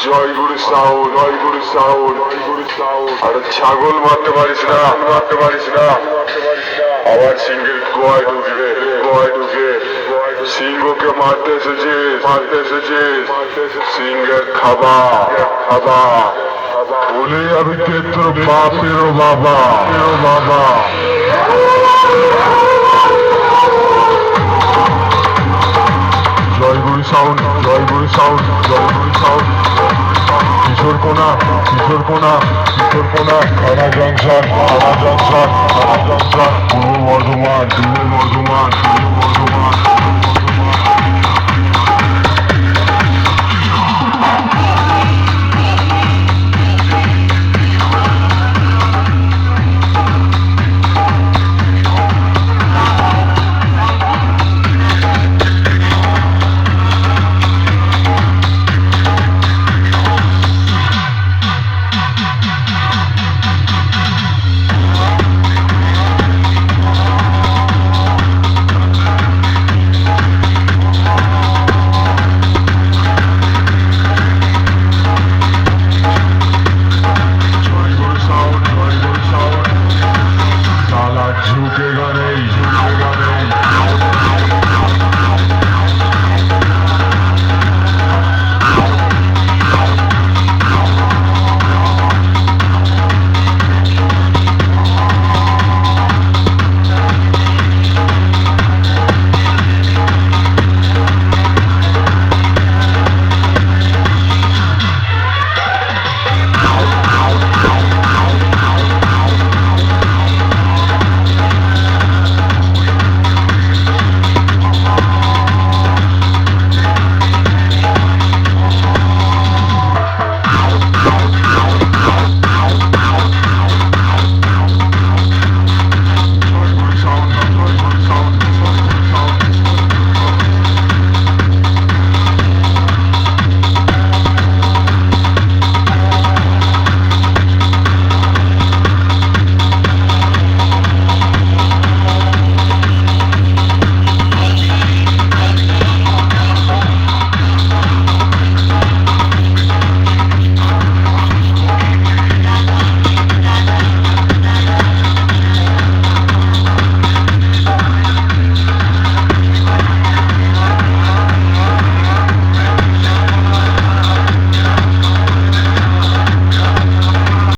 জয়গুরু sound, জয়গুরু sound, জয়গুরু sound. আর ছাগল মারতে পারিস না, মারতে পারিস না। আবার সিংহের গোয়ায় ঢুকবে, গোয়ায় ঢুকে সিংহকে মারতে এসেছিস, মারতে এসেছিস। সিংহের খাবার, খাবার বলে আমি কে তোর বাপেরও বাবা, এরও বাবা। জয়গুরু সাউন্ড, জয়গুরু সাউন্ড, জয়গুরু সাউন্ড। কিশোর কোনা, কিশোর কোনা, কিশোর কোনা। থানা জংশন, থানা জংশন, থানা জংশন। পূর্ব বর্ধমান, পূর্ব বর্ধমান, পূর্ব বর্ধমান।